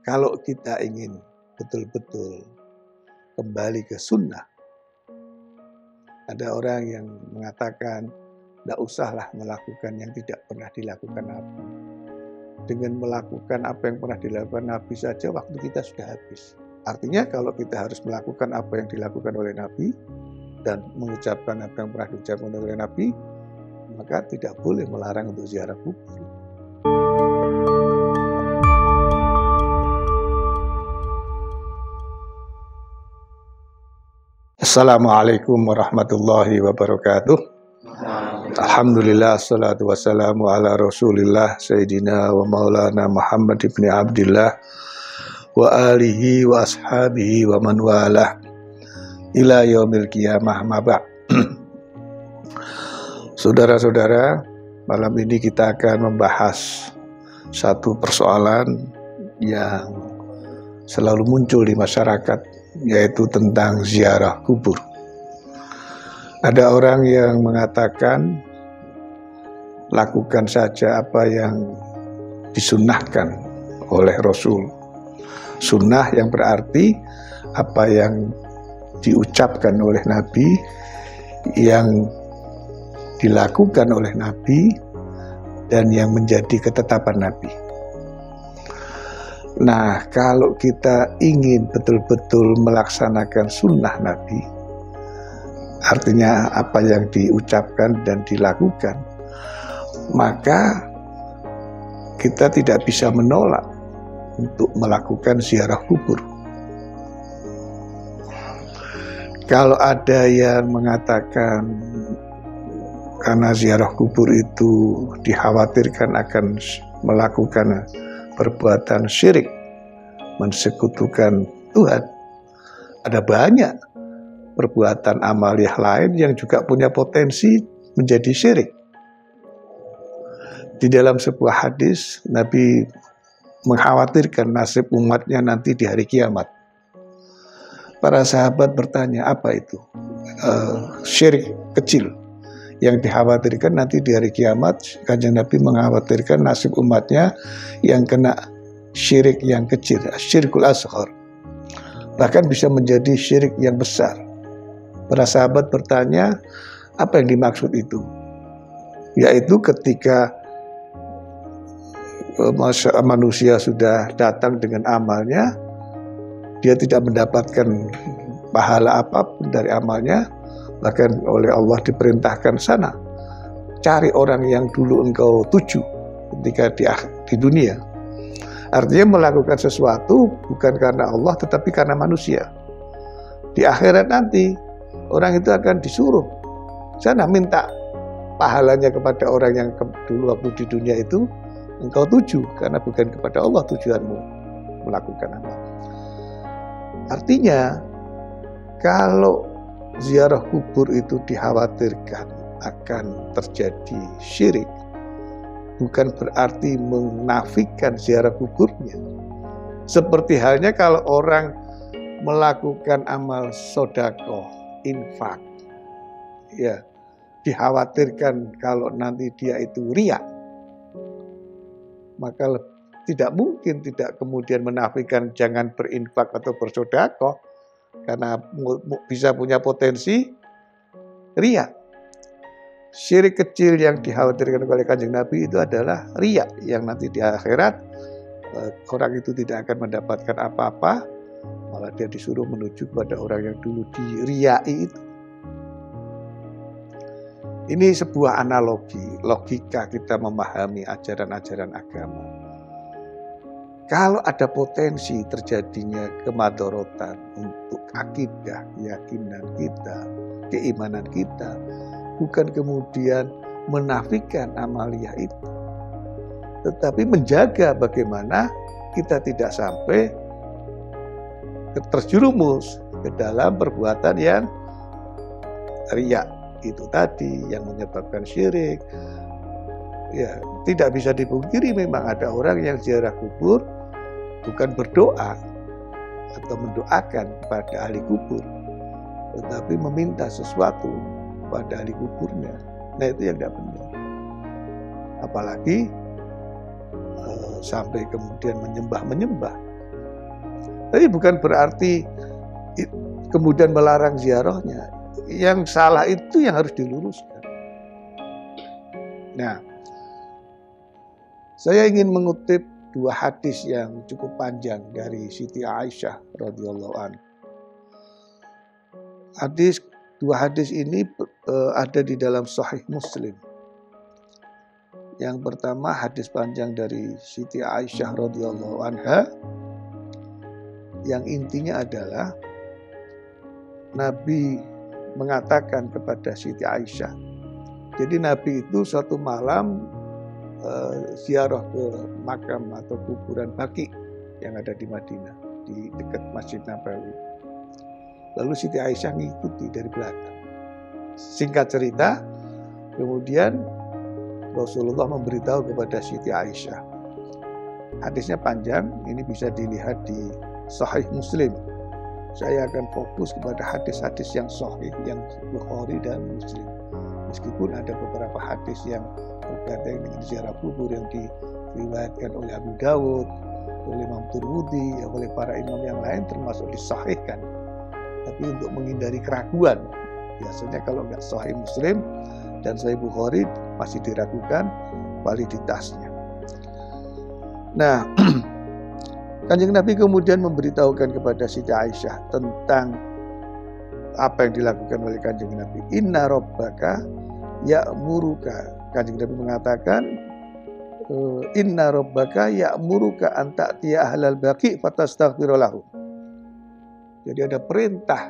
kalau kita ingin betul-betul kembali ke sunnah, ada orang yang mengatakan tidak usahlah melakukan yang tidak pernah dilakukan Nabi. Dengan melakukan apa yang pernah dilakukan Nabi saja waktu kita sudah habis. Artinya kalau kita harus melakukan apa yang dilakukan oleh Nabi dan mengucapkan apa yang pernah diucapkan oleh Nabi, maka tidak boleh melarang untuk ziarah kubur. Assalamualaikum warahmatullahi wabarakatuh. Alhamdulillah, salatu wassalamu ala rasulillah Sayyidina wa maulana Muhammad ibn Abdillah wa alihi wa ashabihi wa man walah ila yaumil qiyamah mabak. Saudara-saudara, malam ini kita akan membahas satu persoalan yang selalu muncul di masyarakat, yaitu tentang ziarah kubur. Ada orang yang mengatakan lakukan saja apa yang disunnahkan oleh Rasul. Sunnah yang berarti apa yang diucapkan oleh Nabi, yang dilakukan oleh Nabi, dan yang menjadi ketetapan Nabi. Nah, kalau kita ingin betul-betul melaksanakan sunnah Nabi, artinya apa yang diucapkan dan dilakukan, maka kita tidak bisa menolak untuk melakukan ziarah kubur. Kalau ada yang mengatakan karena ziarah kubur itu dikhawatirkan akan melakukan perbuatan syirik, mensekutukan Tuhan, ada banyak perbuatan amaliyah lain yang juga punya potensi menjadi syirik. Di dalam sebuah hadis, Nabi mengkhawatirkan nasib umatnya nanti di hari kiamat. Para sahabat bertanya, apa itu? Syirik kecil yang dikhawatirkan nanti di hari kiamat. Kanjeng Nabi mengkhawatirkan nasib umatnya yang kena syirik yang kecil, syirkul asghar, bahkan bisa menjadi syirik yang besar. Para sahabat bertanya, apa yang dimaksud itu? Yaitu ketika manusia sudah datang dengan amalnya, dia tidak mendapatkan pahala apapun dari amalnya, bahkan oleh Allah diperintahkan, sana cari orang yang dulu engkau tuju ketika di dunia. Artinya melakukan sesuatu bukan karena Allah tetapi karena manusia. Di akhirat nanti orang itu akan disuruh, sana minta pahalanya kepada orang yang dulu waktu di dunia itu engkau tuju, karena bukan kepada Allah tujuanmu melakukan amal. Artinya kalau ziarah kubur itu dikhawatirkan akan terjadi syirik, bukan berarti menafikan ziarah kuburnya. Seperti halnya kalau orang melakukan amal sedekah, infak, ya, dikhawatirkan kalau nanti dia itu riya, maka tidak mungkin tidak kemudian menafikan jangan berinfak atau bersedekah, karena bisa punya potensi riya. Syirik kecil yang dikhawatirkan oleh Kanjeng Nabi itu adalah riya, yang nanti di akhirat orang itu tidak akan mendapatkan apa-apa, malah dia disuruh menuju kepada orang yang dulu diriyai itu. Ini sebuah analogi, logika kita memahami ajaran-ajaran agama. Kalau ada potensi terjadinya kemadorotan untuk akidah, keyakinan kita, keimanan kita, bukan kemudian menafikan amaliyah itu, tetapi menjaga bagaimana kita tidak sampai terjerumus ke dalam perbuatan yang riya itu tadi, yang menyebabkan syirik. Ya, tidak bisa dipungkiri memang ada orang yang ziarah kubur bukan berdoa atau mendoakan kepada ahli kubur, tetapi meminta sesuatu pada ahli kuburnya. Nah, itu yang tidak benar. Apalagi sampai kemudian menyembah-menyembah Tapi bukan berarti kemudian melarang ziarahnya. Yang salah itu yang harus diluruskan. Nah, saya ingin mengutip dua hadis yang cukup panjang dari Siti Aisyah radhiyallahu anha. Dua hadis ini ada di dalam Sahih Muslim. Yang pertama hadis panjang dari Siti Aisyah radhiyallahu anha, yang intinya adalah Nabi mengatakan kepada Siti Aisyah. Jadi Nabi itu suatu malam ziarah ke makam atau kuburan Baqi yang ada di Madinah, di dekat Masjid Nabawi. Lalu Siti Aisyah mengikuti dari belakang. Singkat cerita, kemudian Rasulullah memberitahu kepada Siti Aisyah. Hadisnya panjang, ini bisa dilihat di Sahih Muslim. Saya akan fokus kepada hadis-hadis yang sahih, yang Bukhari dan Muslim. Meskipun ada beberapa hadis yang berkaitan dengan ziarah kubur yang diriwayatkan oleh Abu Dawud, oleh Imam Tirmidzi, oleh para imam yang lain termasuk disahihkan. Tapi untuk menghindari keraguan, biasanya kalau nggak Sahih Muslim dan Sahih Bukhari masih diragukan validitasnya. Nah, Kanjeng Nabi kemudian memberitahukan kepada Siti Aisyah tentang apa yang dilakukan oleh Kanjeng Nabi. Inna rabbaka ya'muruka. Kanjeng Nabi mengatakan, Inna rabbaka ya'muruka an ta'tiya ahlal baqi fatastaghfir lahum. Jadi ada perintah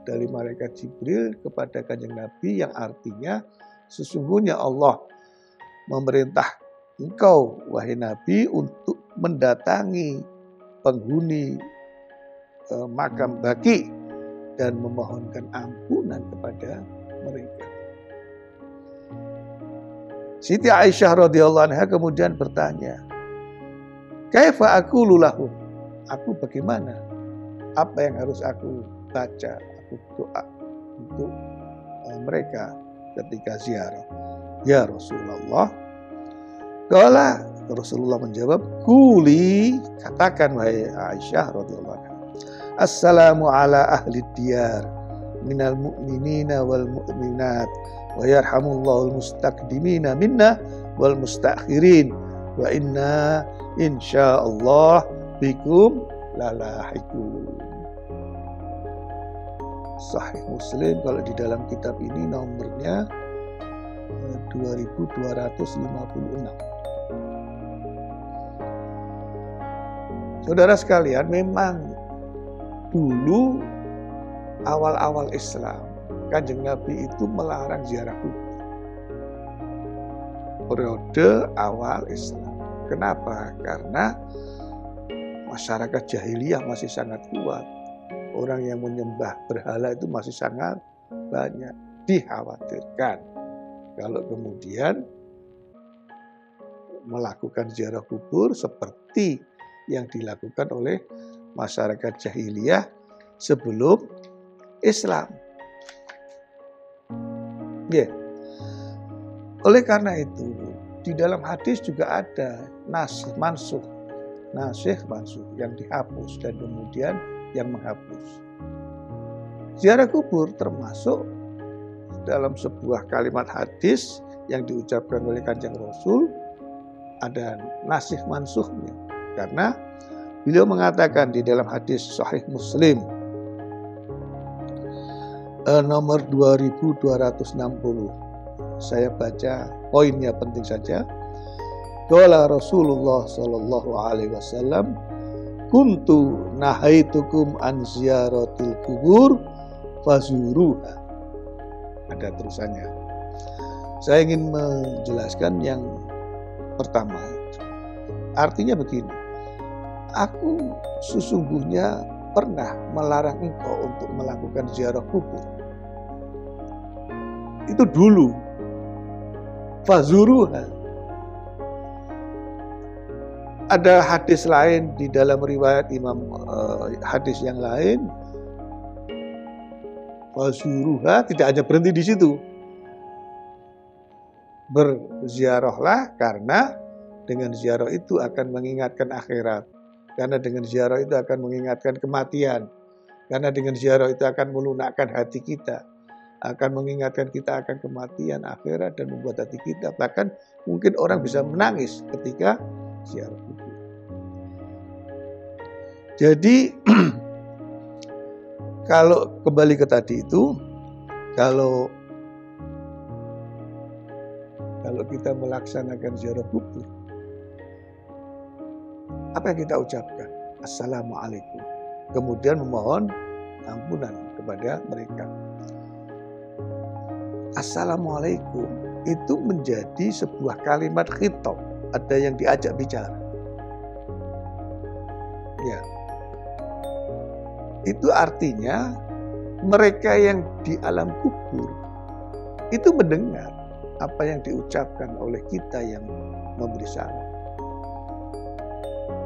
dari malaikat Jibril kepada Kanjeng Nabi yang artinya sesungguhnya Allah memerintah engkau wahai Nabi untuk mendatangi penghuni makam Baqi dan memohonkan ampunan kepada mereka. Siti Aisyah radhiyallahu anha kemudian bertanya, "Kaifa aqulu lahum?" Aku bagaimana? Apa yang harus aku baca, aku doa untuk mereka ketika ziarah? Ya Rasulullah. Qala Rasulullah menjawab, "Quli," katakan wahai Aisyah radhiyallahu anha, "Assalamu ala ahli diyar minal mu'minina wal mu'minat wa yarhamullahu al-mustaqdimina minna wal mustakhirin wa inna insyaallah bikum lalahiqun." Sahih Muslim, kalau di dalam kitab ini nomornya 2256. Saudara sekalian, memang dulu awal-awal Islam, Kanjeng Nabi itu melarang ziarah kubur. Periode awal Islam. Kenapa? Karena masyarakat jahiliyah masih sangat kuat. Orang yang menyembah berhala itu masih sangat banyak. Dikhawatirkan kalau kemudian melakukan ziarah kubur seperti yang dilakukan oleh masyarakat jahiliyah sebelum Islam. Yeah. Oleh karena itu, di dalam hadis juga ada nasikh mansukh yang dihapus dan kemudian yang menghapus. Ziarah kubur termasuk dalam sebuah kalimat hadis yang diucapkan oleh Kanjeng Rasul, ada nasikh mansukhnya. Karena beliau mengatakan di dalam hadis Sahih Muslim nomor 2260. Saya baca poinnya, penting saja. Qala Rasulullah sallallahu alaihi wasallam, "Kuntu nahaitukum an ziyaratil kubur fazuruha." Ada terusannya. Saya ingin menjelaskan yang pertama. Artinya begini. Aku sesungguhnya pernah melarang engkau untuk melakukan ziarah kubur. Itu dulu. Fazuruha. Ada hadis lain di dalam riwayat hadis yang lain. Fazuruha, tidak hanya berhenti di situ. Berziarahlah karena dengan ziarah itu akan mengingatkan akhirat. Karena dengan ziarah itu akan mengingatkan kematian. Karena dengan ziarah itu akan melunakkan hati kita. Akan mengingatkan kita akan kematian, akhirat, dan membuat hati kita. Bahkan mungkin orang bisa menangis ketika ziarah kubur. Jadi kalau kembali ke tadi itu, kalau kita melaksanakan ziarah kubur, apa yang kita ucapkan? Assalamualaikum. Kemudian memohon ampunan kepada mereka. Assalamualaikum itu menjadi sebuah kalimat khitab, ada yang diajak bicara. Ya. Itu artinya mereka yang di alam kubur itu mendengar apa yang diucapkan oleh kita yang memberi salam.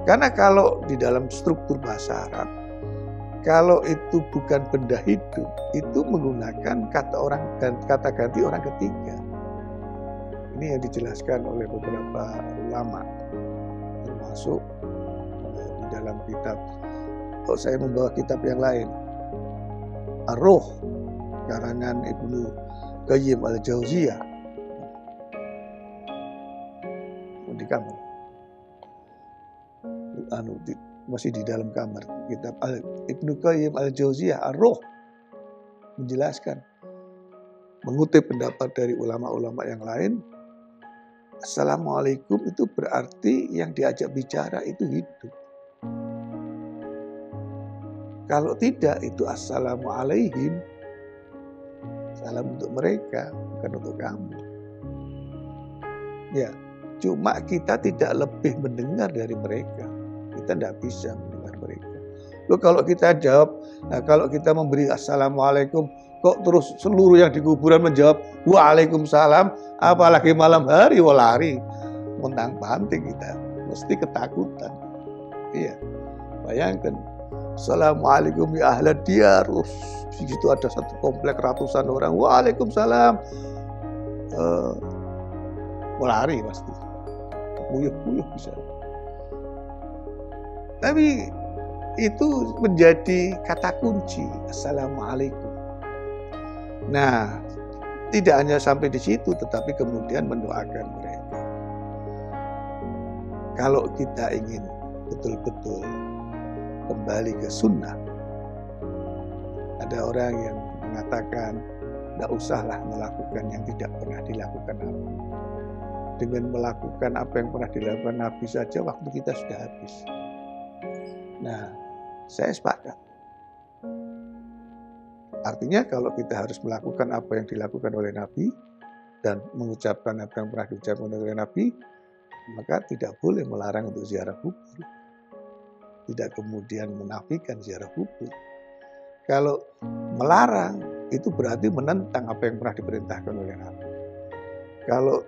Karena kalau di dalam struktur bahasa Arab, kalau itu bukan benda hidup, itu menggunakan kata ganti orang ketiga. Ini yang dijelaskan oleh beberapa ulama, termasuk di dalam kitab. Kalau saya membawa kitab yang lain, Ar-Ruh karangan Ibnu Qayyim Al-Jauziyah. Di kamar, masih di dalam kamar. Kitab Ibnu Qayyim Al-Jauziyah Ar-Ruh menjelaskan, mengutip pendapat dari ulama-ulama yang lain, Assalamualaikum itu berarti yang diajak bicara itu hidup. Kalau tidak, itu Assalamualaikum, salam untuk mereka, bukan untuk kamu. Ya, cuma kita tidak lebih mendengar dari mereka. Kita tidak bisa mendengar mereka. Loh, kalau kita jawab, kalau kita memberi Assalamualaikum, kok terus seluruh yang di kuburan menjawab Waalaikumsalam, apalagi malam hari, lari. Montang-panting kita, mesti ketakutan. Iya, bayangkan. Assalamualaikum ya ahla diyar. Di situ ada satu komplek ratusan orang. Waalaikumsalam. Lari pasti. Puyuh-puyuh bisa. Tapi itu menjadi kata kunci. Assalamualaikum. Nah, tidak hanya sampai di situ, tetapi kemudian mendoakan mereka. Kalau kita ingin betul-betul kembali ke sunnah, ada orang yang mengatakan tidak usahlah melakukan yang tidak pernah dilakukan Nabi. Dengan melakukan apa yang pernah dilakukan Nabi saja waktu kita sudah habis. Nah, saya sepakat. Artinya kalau kita harus melakukan apa yang dilakukan oleh Nabi dan mengucapkan apa yang pernah diucapkan oleh Nabi, maka tidak boleh melarang untuk ziarah kubur. Tidak kemudian menafikan ziarah kubur. Kalau melarang, itu berarti menentang apa yang pernah diperintahkan oleh Nabi. Kalau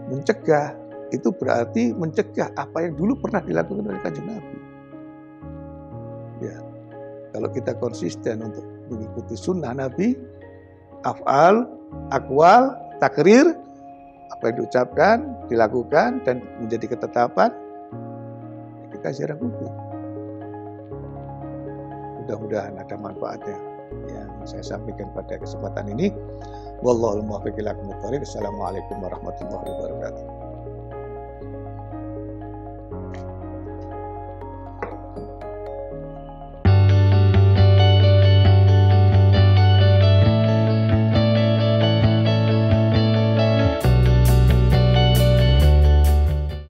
mencegah, itu berarti mencegah apa yang dulu pernah dilakukan oleh Kanjeng Nabi. Ya, kalau kita konsisten untuk mengikuti sunnah Nabi, af'al, akwal, takrir, apa yang diucapkan, dilakukan, dan menjadi ketetapan, kita ziarah kubur. Mudah-mudahan ada manfaatnya yang saya sampaikan pada kesempatan ini. Wallahul muwaffiq ila aqwamit thoriq. Assalamualaikum warahmatullahi wabarakatuh.